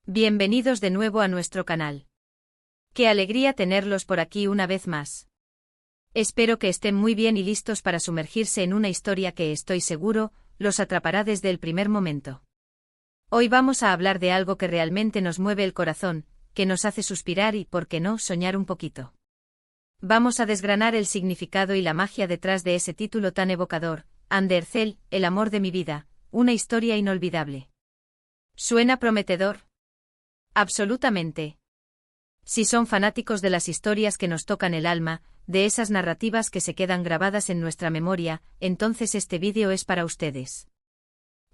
Bienvenidos de nuevo a nuestro canal. Qué alegría tenerlos por aquí una vez más. Espero que estén muy bien y listos para sumergirse en una historia que estoy seguro, los atrapará desde el primer momento. Hoy vamos a hablar de algo que realmente nos mueve el corazón, que nos hace suspirar y, por qué no, soñar un poquito. Vamos a desgranar el significado y la magia detrás de ese título tan evocador, Undercell, el amor de mi vida, una historia inolvidable. ¿Suena prometedor? Absolutamente. Si son fanáticos de las historias que nos tocan el alma, de esas narrativas que se quedan grabadas en nuestra memoria, entonces este vídeo es para ustedes.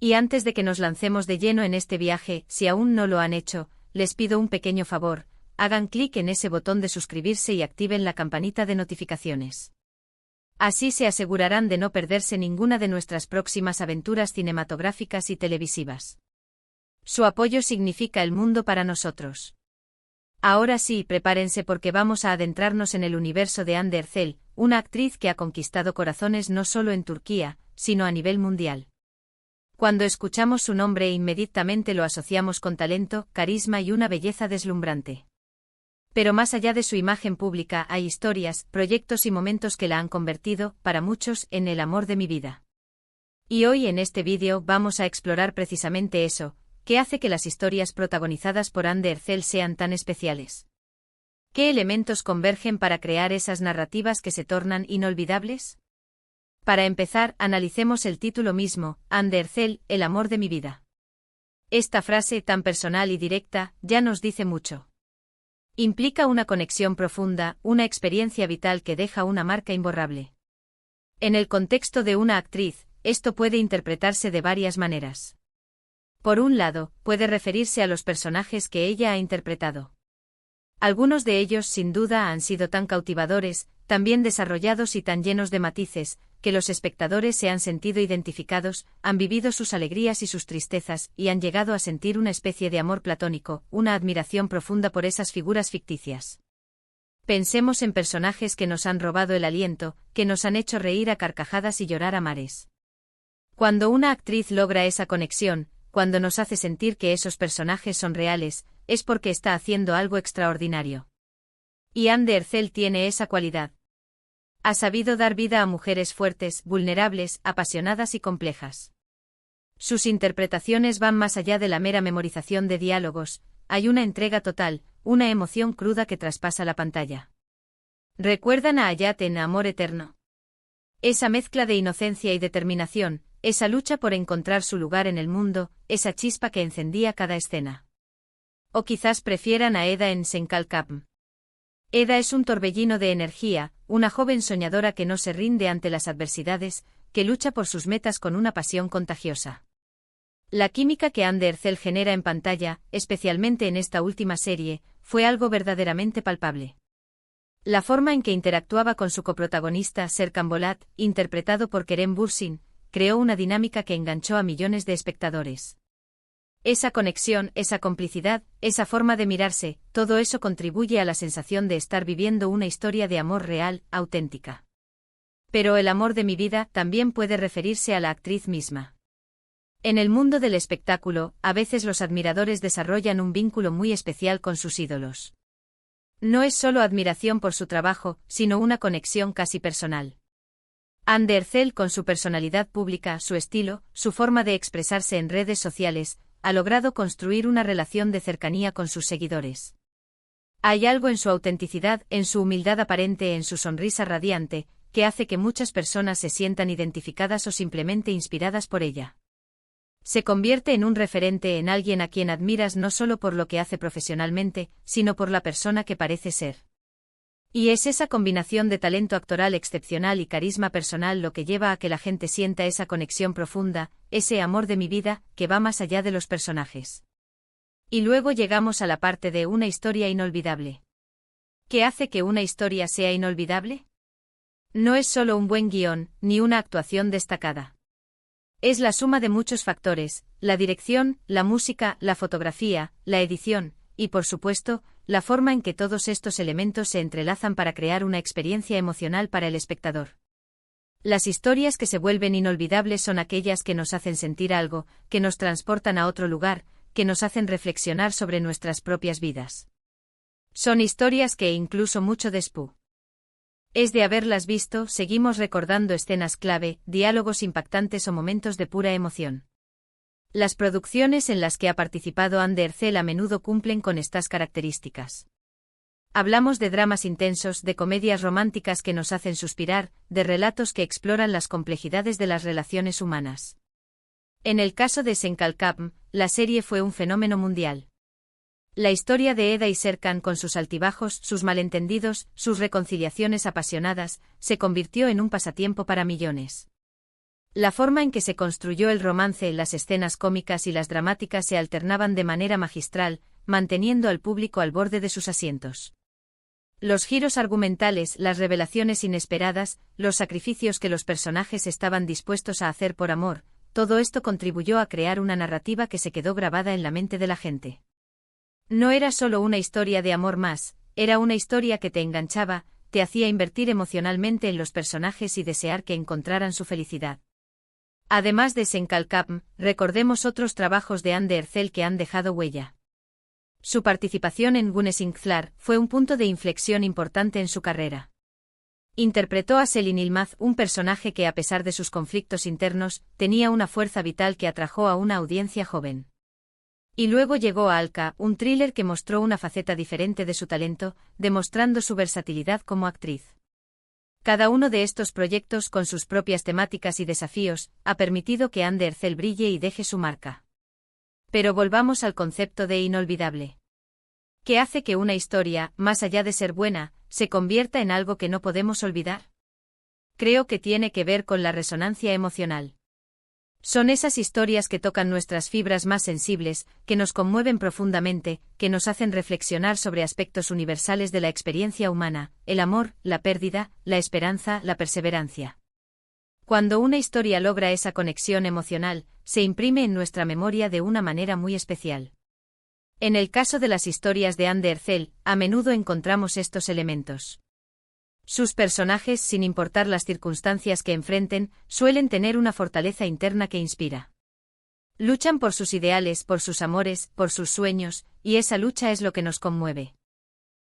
Y antes de que nos lancemos de lleno en este viaje, si aún no lo han hecho, les pido un pequeño favor, hagan clic en ese botón de suscribirse y activen la campanita de notificaciones. Así se asegurarán de no perderse ninguna de nuestras próximas aventuras cinematográficas y televisivas. Su apoyo significa el mundo para nosotros. Ahora sí, prepárense porque vamos a adentrarnos en el universo de Undercell, una actriz que ha conquistado corazones no solo en Turquía, sino a nivel mundial. Cuando escuchamos su nombre inmediatamente lo asociamos con talento, carisma y una belleza deslumbrante. Pero más allá de su imagen pública hay historias, proyectos y momentos que la han convertido, para muchos, en el amor de mi vida. Y hoy en este vídeo vamos a explorar precisamente eso, ¿qué hace que las historias protagonizadas por Undercell sean tan especiales? ¿Qué elementos convergen para crear esas narrativas que se tornan inolvidables? Para empezar, analicemos el título mismo, Undercell, el amor de mi vida. Esta frase tan personal y directa ya nos dice mucho. Implica una conexión profunda, una experiencia vital que deja una marca imborrable. En el contexto de una actriz, esto puede interpretarse de varias maneras. Por un lado, puede referirse a los personajes que ella ha interpretado. Algunos de ellos sin duda han sido tan cautivadores, tan bien desarrollados y tan llenos de matices, que los espectadores se han sentido identificados, han vivido sus alegrías y sus tristezas, y han llegado a sentir una especie de amor platónico, una admiración profunda por esas figuras ficticias. Pensemos en personajes que nos han robado el aliento, que nos han hecho reír a carcajadas y llorar a mares. Cuando una actriz logra esa conexión, cuando nos hace sentir que esos personajes son reales, es porque está haciendo algo extraordinario. Y Undercell tiene esa cualidad. Ha sabido dar vida a mujeres fuertes, vulnerables, apasionadas y complejas. Sus interpretaciones van más allá de la mera memorización de diálogos, hay una entrega total, una emoción cruda que traspasa la pantalla. ¿Recuerdan a Hayat en Amor Eterno? Esa mezcla de inocencia y determinación, esa lucha por encontrar su lugar en el mundo, esa chispa que encendía cada escena. O quizás prefieran a Eda en Senkalkapm. Eda es un torbellino de energía, una joven soñadora que no se rinde ante las adversidades, que lucha por sus metas con una pasión contagiosa. La química que Undercell genera en pantalla, especialmente en esta última serie, fue algo verdaderamente palpable. La forma en que interactuaba con su coprotagonista Serkan Bolat, interpretado por Kerem Bürsin, creó una dinámica que enganchó a millones de espectadores. Esa conexión, esa complicidad, esa forma de mirarse, todo eso contribuye a la sensación de estar viviendo una historia de amor real, auténtica. Pero el amor de mi vida también puede referirse a la actriz misma. En el mundo del espectáculo, a veces los admiradores desarrollan un vínculo muy especial con sus ídolos. No es solo admiración por su trabajo, sino una conexión casi personal. Undercell, con su personalidad pública, su estilo, su forma de expresarse en redes sociales, ha logrado construir una relación de cercanía con sus seguidores. Hay algo en su autenticidad, en su humildad aparente, en su sonrisa radiante, que hace que muchas personas se sientan identificadas o simplemente inspiradas por ella. Se convierte en un referente, en alguien a quien admiras no solo por lo que hace profesionalmente, sino por la persona que parece ser. Y es esa combinación de talento actoral excepcional y carisma personal lo que lleva a que la gente sienta esa conexión profunda, ese amor de mi vida, que va más allá de los personajes. Y luego llegamos a la parte de una historia inolvidable. ¿Qué hace que una historia sea inolvidable? No es solo un buen guión, ni una actuación destacada. Es la suma de muchos factores, la dirección, la música, la fotografía, la edición, y por supuesto, la forma en que todos estos elementos se entrelazan para crear una experiencia emocional para el espectador. Las historias que se vuelven inolvidables son aquellas que nos hacen sentir algo, que nos transportan a otro lugar, que nos hacen reflexionar sobre nuestras propias vidas. Son historias que, incluso mucho después de haberlas visto, seguimos recordando escenas clave, diálogos impactantes o momentos de pura emoción. Las producciones en las que ha participado Anne Derzel a menudo cumplen con estas características. Hablamos de dramas intensos, de comedias románticas que nos hacen suspirar, de relatos que exploran las complejidades de las relaciones humanas. En el caso de Senkalkam, la serie fue un fenómeno mundial. La historia de Eda y Serkan, con sus altibajos, sus malentendidos, sus reconciliaciones apasionadas, se convirtió en un pasatiempo para millones. La forma en que se construyó el romance, las escenas cómicas y las dramáticas se alternaban de manera magistral, manteniendo al público al borde de sus asientos. Los giros argumentales, las revelaciones inesperadas, los sacrificios que los personajes estaban dispuestos a hacer por amor, todo esto contribuyó a crear una narrativa que se quedó grabada en la mente de la gente. No era solo una historia de amor más, era una historia que te enganchaba, te hacía invertir emocionalmente en los personajes y desear que encontraran su felicidad. Además de Senkalkam, recordemos otros trabajos de Anne Derzel que han dejado huella. Su participación en Gunesingslar fue un punto de inflexión importante en su carrera. Interpretó a Selin Yılmaz, un personaje que, a pesar de sus conflictos internos, tenía una fuerza vital que atrajo a una audiencia joven. Y luego llegó a Alka, un thriller que mostró una faceta diferente de su talento, demostrando su versatilidad como actriz. Cada uno de estos proyectos, con sus propias temáticas y desafíos, ha permitido que Anne Derzel brille y deje su marca. Pero volvamos al concepto de inolvidable. ¿Qué hace que una historia, más allá de ser buena, se convierta en algo que no podemos olvidar? Creo que tiene que ver con la resonancia emocional. Son esas historias que tocan nuestras fibras más sensibles, que nos conmueven profundamente, que nos hacen reflexionar sobre aspectos universales de la experiencia humana, el amor, la pérdida, la esperanza, la perseverancia. Cuando una historia logra esa conexión emocional, se imprime en nuestra memoria de una manera muy especial. En el caso de las historias de Anne Derzel, a menudo encontramos estos elementos. Sus personajes, sin importar las circunstancias que enfrenten, suelen tener una fortaleza interna que inspira. Luchan por sus ideales, por sus amores, por sus sueños, y esa lucha es lo que nos conmueve.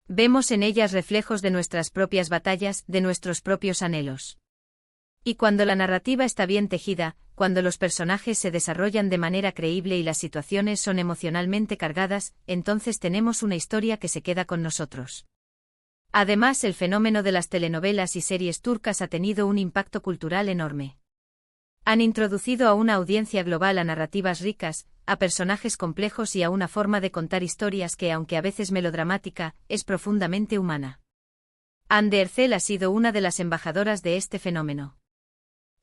Vemos en ellas reflejos de nuestras propias batallas, de nuestros propios anhelos. Y cuando la narrativa está bien tejida, cuando los personajes se desarrollan de manera creíble y las situaciones son emocionalmente cargadas, entonces tenemos una historia que se queda con nosotros. Además, el fenómeno de las telenovelas y series turcas ha tenido un impacto cultural enorme. Han introducido a una audiencia global a narrativas ricas, a personajes complejos y a una forma de contar historias que, aunque a veces melodramática, es profundamente humana. Anne Derzel ha sido una de las embajadoras de este fenómeno.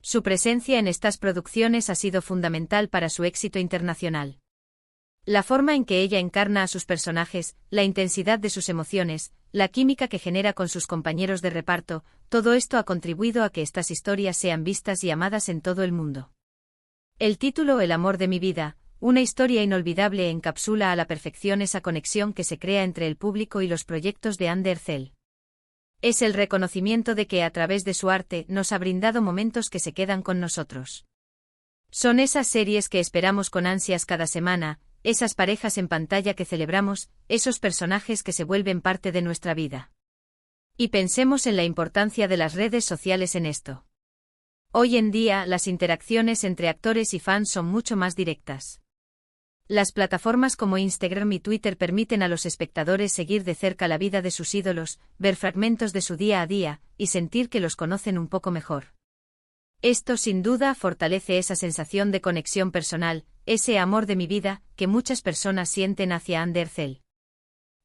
Su presencia en estas producciones ha sido fundamental para su éxito internacional. La forma en que ella encarna a sus personajes, la intensidad de sus emociones, la química que genera con sus compañeros de reparto, todo esto ha contribuido a que estas historias sean vistas y amadas en todo el mundo. El título El amor de mi vida, una historia inolvidable, encapsula a la perfección esa conexión que se crea entre el público y los proyectos de Anne Derzel. Es el reconocimiento de que a través de su arte nos ha brindado momentos que se quedan con nosotros. Son esas series que esperamos con ansias cada semana, esas parejas en pantalla que celebramos, esos personajes que se vuelven parte de nuestra vida. Y pensemos en la importancia de las redes sociales en esto. Hoy en día, las interacciones entre actores y fans son mucho más directas. Las plataformas como Instagram y Twitter permiten a los espectadores seguir de cerca la vida de sus ídolos, ver fragmentos de su día a día, y sentir que los conocen un poco mejor. Esto sin duda fortalece esa sensación de conexión personal, ese amor de mi vida, que muchas personas sienten hacia Anne Derzel.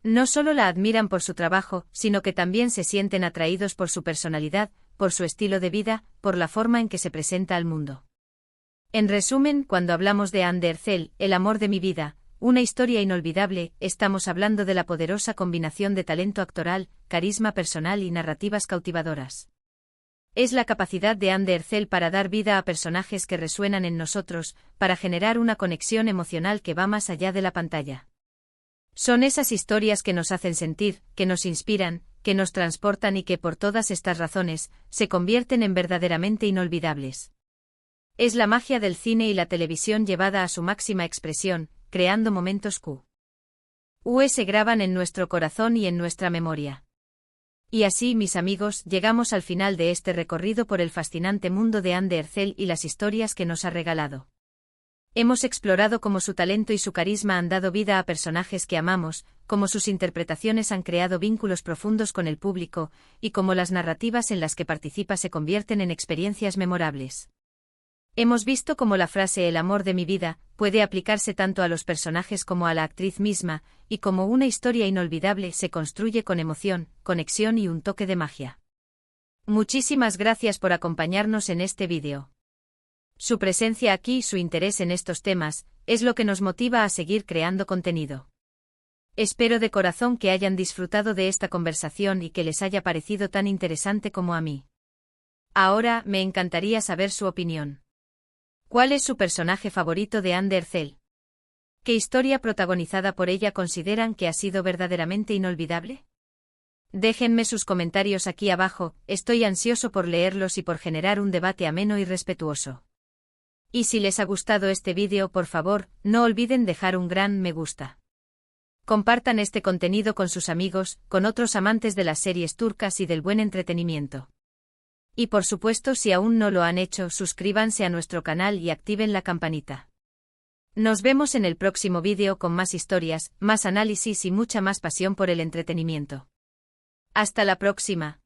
No solo la admiran por su trabajo, sino que también se sienten atraídos por su personalidad, por su estilo de vida, por la forma en que se presenta al mundo. En resumen, cuando hablamos de Anne Derzel, el amor de mi vida, una historia inolvidable, estamos hablando de la poderosa combinación de talento actoral, carisma personal y narrativas cautivadoras. Es la capacidad de Anne Derzel para dar vida a personajes que resuenan en nosotros, para generar una conexión emocional que va más allá de la pantalla. Son esas historias que nos hacen sentir, que nos inspiran, que nos transportan y que por todas estas razones, se convierten en verdaderamente inolvidables. Es la magia del cine y la televisión llevada a su máxima expresión, creando momentos que se graban en nuestro corazón y en nuestra memoria. Y así, mis amigos, llegamos al final de este recorrido por el fascinante mundo de Anne Ercel y las historias que nos ha regalado. Hemos explorado cómo su talento y su carisma han dado vida a personajes que amamos, cómo sus interpretaciones han creado vínculos profundos con el público, y cómo las narrativas en las que participa se convierten en experiencias memorables. Hemos visto cómo la frase «el amor de mi vida» puede aplicarse tanto a los personajes como a la actriz misma, y cómo una historia inolvidable se construye con emoción, conexión y un toque de magia. Muchísimas gracias por acompañarnos en este vídeo. Su presencia aquí y su interés en estos temas es lo que nos motiva a seguir creando contenido. Espero de corazón que hayan disfrutado de esta conversación y que les haya parecido tan interesante como a mí. Ahora, me encantaría saber su opinión. ¿Cuál es su personaje favorito de Anne Ercel? ¿Qué historia protagonizada por ella consideran que ha sido verdaderamente inolvidable? Déjenme sus comentarios aquí abajo, estoy ansioso por leerlos y por generar un debate ameno y respetuoso. Y si les ha gustado este vídeo, por favor, no olviden dejar un gran me gusta. Compartan este contenido con sus amigos, con otros amantes de las series turcas y del buen entretenimiento. Y por supuesto, si aún no lo han hecho, suscríbanse a nuestro canal y activen la campanita. Nos vemos en el próximo vídeo con más historias, más análisis y mucha más pasión por el entretenimiento. Hasta la próxima.